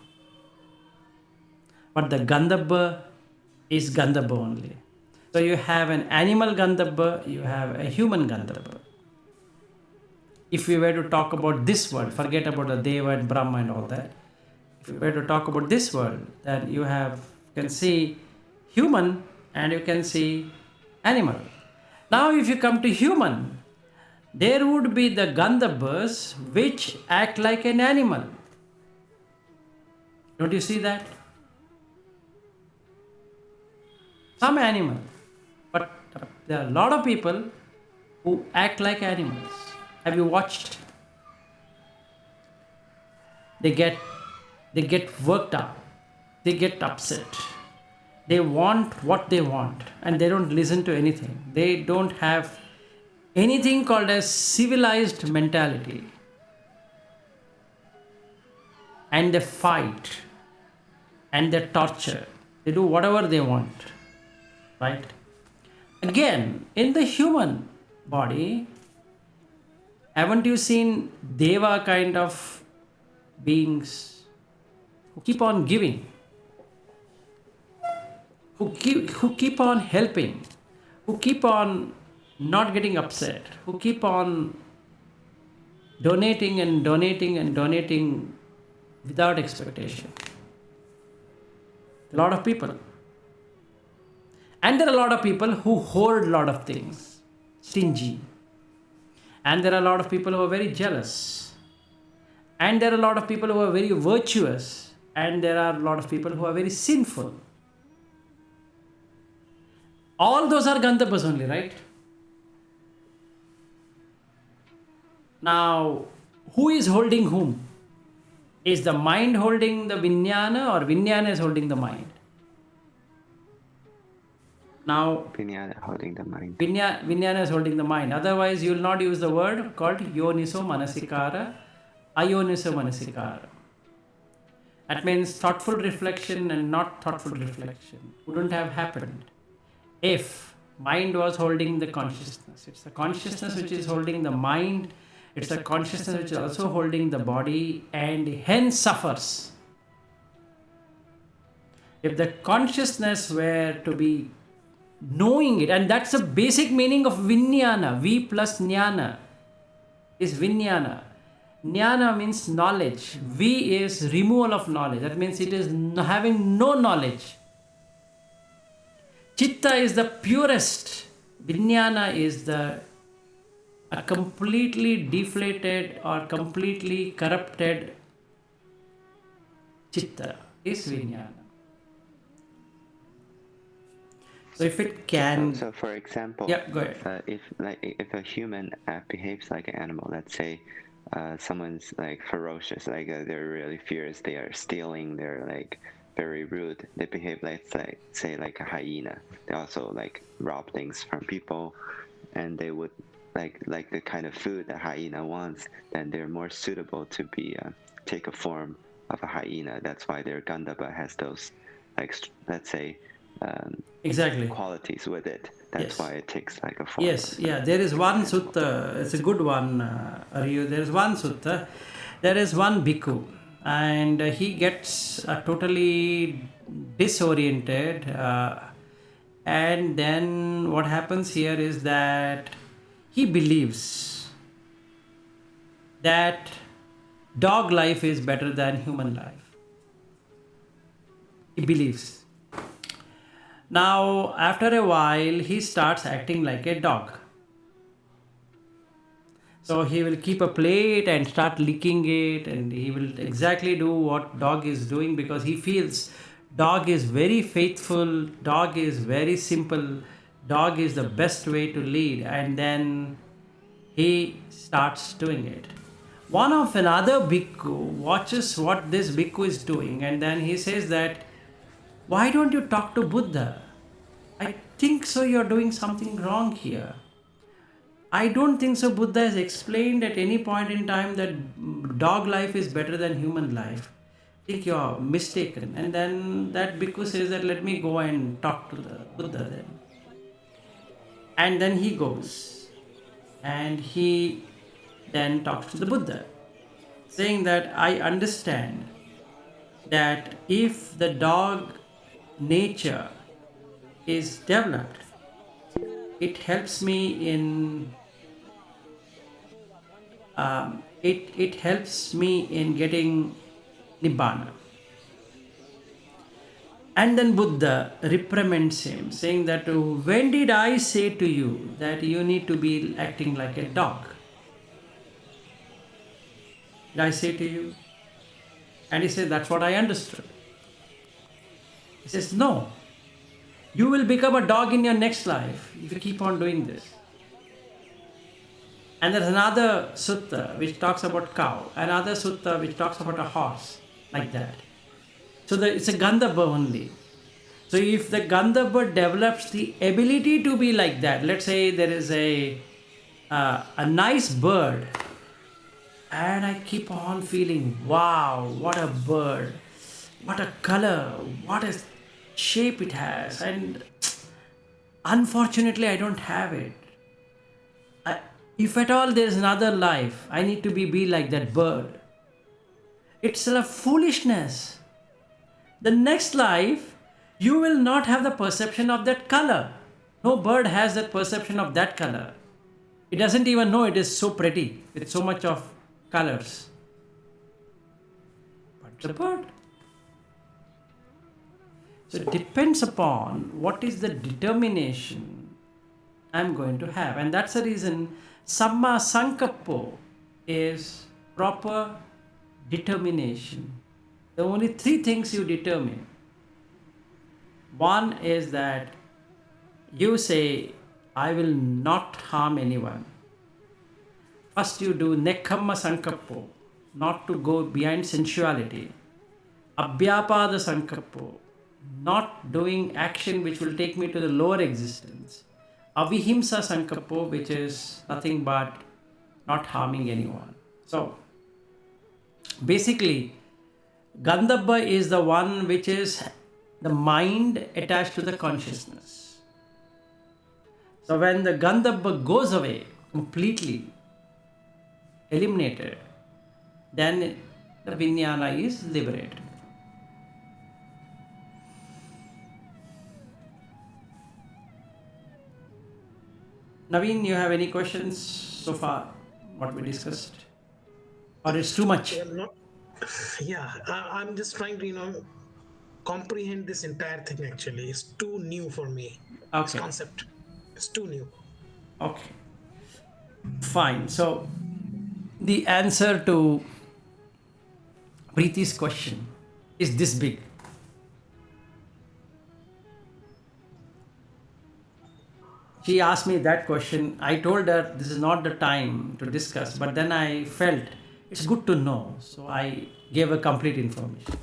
Speaker 1: But the Gandhabba is Gandhabba only. So you have an animal Gandhabba, you have a human Gandhabba. If we were to talk about this world, forget about the Deva and Brahma and all that. If we were to talk about this world, then you can see human and you can see animal. Now if you come to human, there would be the Gandhabas which act like an animal. Don't you see that? Some animal. But there are a lot of people who act like animals. Have you watched? They get worked up. They get upset. They want what they want and they don't listen to anything. They don't have anything called as civilized mentality, and they fight and they torture, they do whatever they want, right? Again, in the human body, haven't you seen Deva kind of beings who keep on giving, who keep on helping, who keep on not getting upset, who keep on donating and donating and donating without expectation? A lot of people. And there are a lot of people who hoard a lot of things, stingy. And there are a lot of people who are very jealous. And there are a lot of people who are very virtuous. And there are a lot of people who are very sinful. All those are Gandhabas only, right? Now, who is holding whom? Is the mind holding the Vijnana, or Vijnana is holding the mind? Now,
Speaker 3: Vijnana holding the mind.
Speaker 1: Vijnana is holding the mind. Otherwise, you will not use the word called Yoniso Manasikara, Ayoniso Manasikara. That means thoughtful reflection and not thoughtful reflection wouldn't have happened if mind was holding the consciousness. It's the consciousness which is holding the mind. It's the consciousness which is also holding the body, and hence suffers. If the consciousness were to be knowing it, and that's the basic meaning of Vijnana, V plus Jnana is Vijnana. Jnana means knowledge. V is removal of knowledge. That means it is having no knowledge. Chitta is the purest. Vijnana is a completely deflated or completely corrupted chitta is Vijnana. So if it can...
Speaker 3: So for example,
Speaker 1: yeah, go ahead.
Speaker 3: If a human behaves like an animal, let's say someone's like ferocious, like they're really fierce, they are stealing, they're like very rude, they behave say like a hyena. They also like rob things from people, and they would like the kind of food that hyena wants, then they're more suitable to be take a form of a hyena. That's why their Gandhava has those let's say
Speaker 1: exactly
Speaker 3: qualities with it. That's
Speaker 1: yes.
Speaker 3: why it takes like a form.
Speaker 1: Yes, yeah. There is one sutta. It's a good one, Aryu. There is one sutta. There is one bhikkhu, and he gets totally disoriented. And then what happens here is that he believes that dog life is better than human life. He believes. Now, after a while, he starts acting like a dog. So he will keep a plate and start licking it, and he will exactly do what dog is doing, because he feels dog is very faithful, dog is very simple, dog is the best way to lead, and then he starts doing it. One of another bhikkhu watches what this bhikkhu is doing, and then he says that, why don't you talk to Buddha? I think so you're doing something wrong here. I don't think so Buddha has explained at any point in time that dog life is better than human life. I think you're mistaken. And then that bhikkhu says that, let me go and talk to the Buddha then. And then he goes and he then talks to the Buddha, saying that I understand that if the dog nature is developed, it helps me in it helps me in getting Nibbana. And then Buddha reprimands him, saying that, when did I say to you that you need to be acting like a dog? Did I say to you? And he said, that's what I understood. He says, no, you will become a dog in your next life if you keep on doing this. And there's another sutta which talks about cow, another sutta which talks about a horse, like that. So it's a Gandhava only. So if the Gandhava develops the ability to be like that, let's say there is a a nice bird, and I keep on feeling, wow, what a bird, what a color, what a shape it has, and unfortunately, I don't have it. I, if at all there is another life, I need to be like that bird. It's a foolishness. The next life, you will not have the perception of that color. No bird has that perception of that color. It doesn't even know it is so pretty with so much of colors. But the bird. So it depends upon what is the determination I'm going to have. And that's the reason Samma Sankappo is proper determination. The only three things you determine. One is that you say, I will not harm anyone. First you do Nekhamma Sankappo, not to go behind sensuality. Abhyapada Sankappo, not doing action which will take me to the lower existence. Avihimsa Sankappo, which is nothing but not harming anyone. So, basically, Gandhabba is the one which is the mind attached to the consciousness. So when the Gandhabba goes away, completely eliminated, then the Vijnana is liberated. Naveen, you have any questions so far, what we discussed? Or it's too much?
Speaker 5: Well, not, yeah, I'm just trying to, comprehend this entire thing actually. It's too new for me. This
Speaker 1: Okay.
Speaker 5: concept. It's too new.
Speaker 1: Okay. Fine. So the answer to Preeti's question is this big. She asked me that question. I told her this is not the time to discuss, but then I felt it's good to know. So I gave her complete information.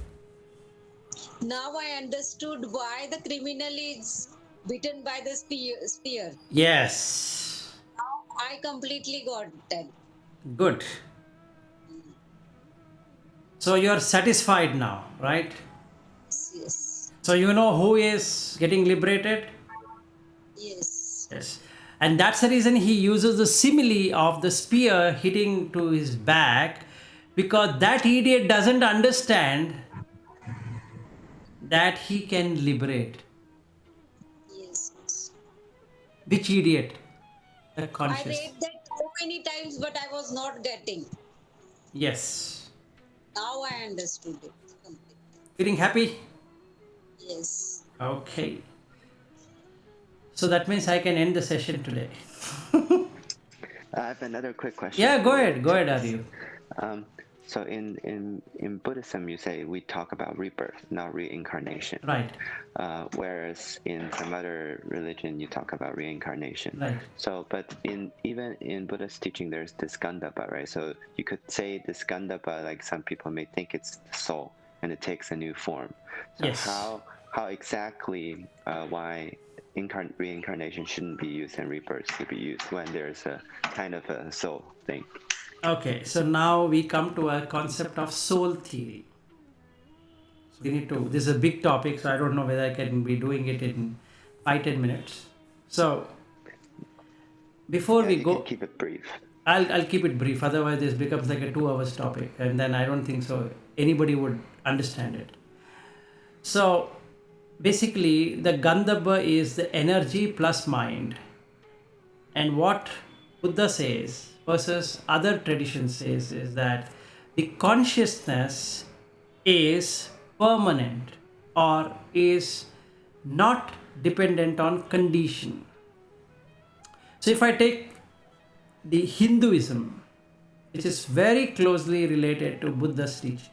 Speaker 2: Now I understood why the criminal is bitten by the spear.
Speaker 1: Yes.
Speaker 2: Now I completely got that.
Speaker 1: Good. So you're satisfied now, right?
Speaker 2: Yes.
Speaker 1: So you know who is getting liberated?
Speaker 2: Yes.
Speaker 1: Yes. And that's the reason he uses the simile of the spear hitting to his back, because that idiot doesn't understand that he can liberate.
Speaker 2: Yes.
Speaker 1: Which idiot? The
Speaker 2: I
Speaker 1: conscious.
Speaker 2: read that so many times, but I was not getting.
Speaker 1: Yes.
Speaker 2: Now I understood it completely.
Speaker 1: Feeling happy?
Speaker 2: Yes.
Speaker 1: Okay. So that means I can end the session today.
Speaker 3: I have another quick question.
Speaker 1: Yeah, go ahead. Go ahead, Aryu.
Speaker 3: So in Buddhism, you say we talk about rebirth, not reincarnation.
Speaker 1: Right.
Speaker 3: Whereas in some other religion, you talk about reincarnation.
Speaker 1: Right.
Speaker 3: So, but even in Buddhist teaching, there's this Gandhabba, right? So you could say this Gandhabba, like some people may think it's the soul, and it takes a new form. So
Speaker 1: Yes.
Speaker 3: how exactly why reincarnation shouldn't be used and rebirth should be used when there's a kind of a soul thing?
Speaker 1: Okay, so now we come to a concept of soul theory. So we need to, this is a big topic, so I don't know whether I can be doing it in 5-10 minutes. So before
Speaker 3: Yeah,
Speaker 1: we
Speaker 3: you
Speaker 1: go,
Speaker 3: can keep it brief.
Speaker 1: I'll keep it brief, otherwise this becomes like a 2 hours topic, and then I don't think so anybody would understand it. So basically the Gandhabba is the energy plus mind, and what Buddha says versus other traditions says is that the consciousness is permanent or is not dependent on condition. So if I take the Hinduism, which is very closely related to Buddha's teaching,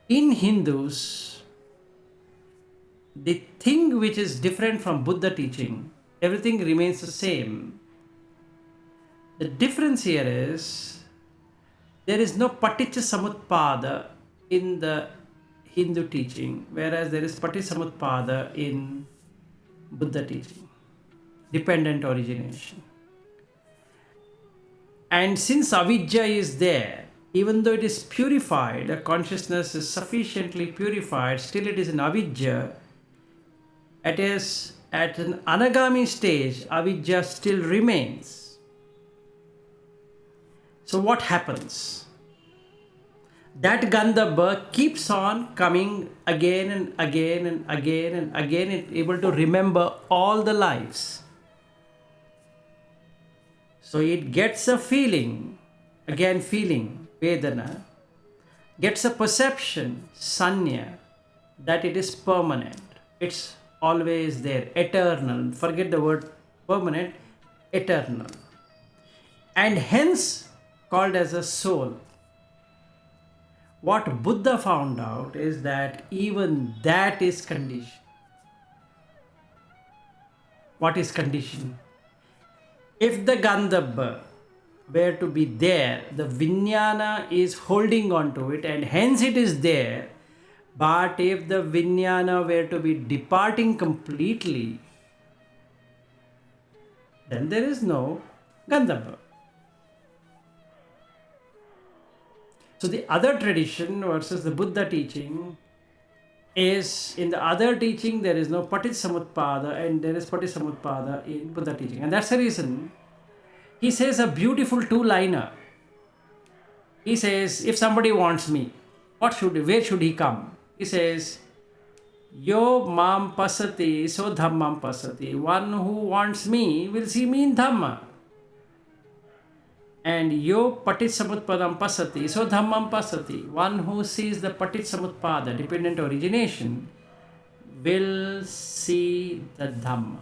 Speaker 1: in Hindus, the thing which is different from Buddha teaching, everything remains the same. The difference here is there is no paticca samutpada in the Hindu teaching, whereas there is paticca samutpada in Buddha teaching. dependent origination. And since avidya is there, even though it is purified, the consciousness is sufficiently purified, still it is an avidya. It is at an anagami stage, avidya still remains. So what happens? That Gandhabba keeps on coming again and again and again and again, it able to remember all the lives. So it gets a feeling, again feeling, Vedana, gets a perception, Sanya, that it is permanent. It's always there, eternal. Forget the word permanent, eternal. And hence called as a soul. What Buddha found out is that even that is conditioned. What is conditioned? If the Gandhabba were to be there, the Vijnana is holding on to it and hence it is there. But if the Vijnana were to be departing completely, then there is no Gandhabba. So the other tradition versus the Buddha teaching is, in the other teaching there is no Paticamutpada and there is Paticamutpada in Buddha teaching. And that's the reason he says a beautiful two-liner. He says, if somebody wants me, where should he come? He says, Yo mam pasati, so dhammam pasati. One who wants me will see me in Dhamma. And yo paticamutpadam pasati, so dhammam pasati. One who sees the paticamutpada, dependent origination, will see the Dhamma.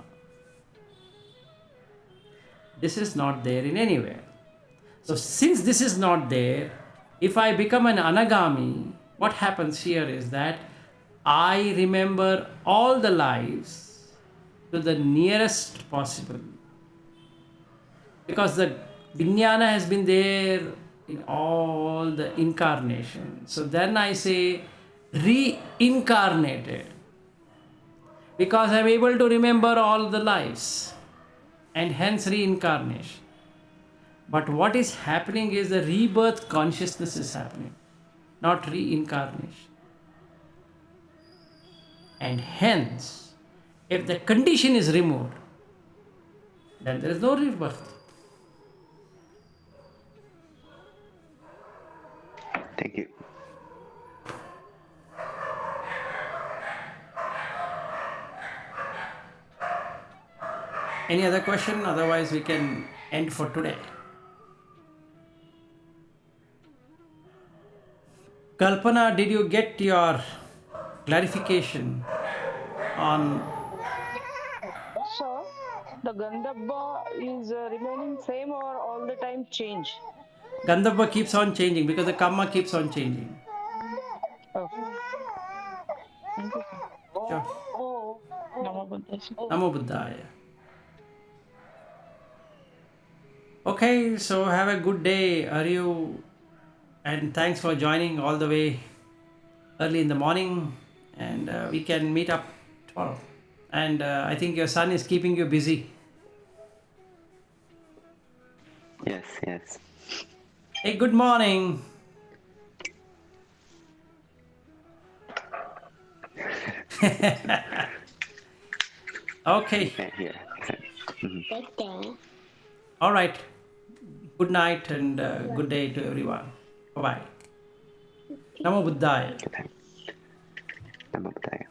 Speaker 1: This is not there in anywhere. So since this is not there, if I become an anagami, what happens here is that I remember all the lives to the nearest possible. Because the Vijnana has been there in all the incarnations. So then I say reincarnated. Because I am able to remember all the lives. And hence reincarnation. But what is happening is the rebirth consciousness is happening, not reincarnation. And hence, if the condition is removed, then there is no rebirth.
Speaker 3: Thank you.
Speaker 1: Any other question? Otherwise, we can end for today. Kalpana, did you get your clarification on?
Speaker 4: So, the Gandhabba is remaining same or all the time change?
Speaker 1: Gandhabba keeps on changing because the karma keeps on changing.
Speaker 4: Oh. Thank you.
Speaker 1: Sure.
Speaker 4: Namo Buddhaya.
Speaker 1: Namo Buddhaya. Okay, so have a good day, Aryu, and thanks for joining all the way early in the morning, and we can meet up tomorrow. And I think your son is keeping you busy.
Speaker 3: Yes, yes.
Speaker 1: Hey, good morning. Okay.
Speaker 3: Here.
Speaker 1: All right. Good night and good day to everyone. Bye-bye. Namo Buddhaya.
Speaker 3: Namo Buddhaya.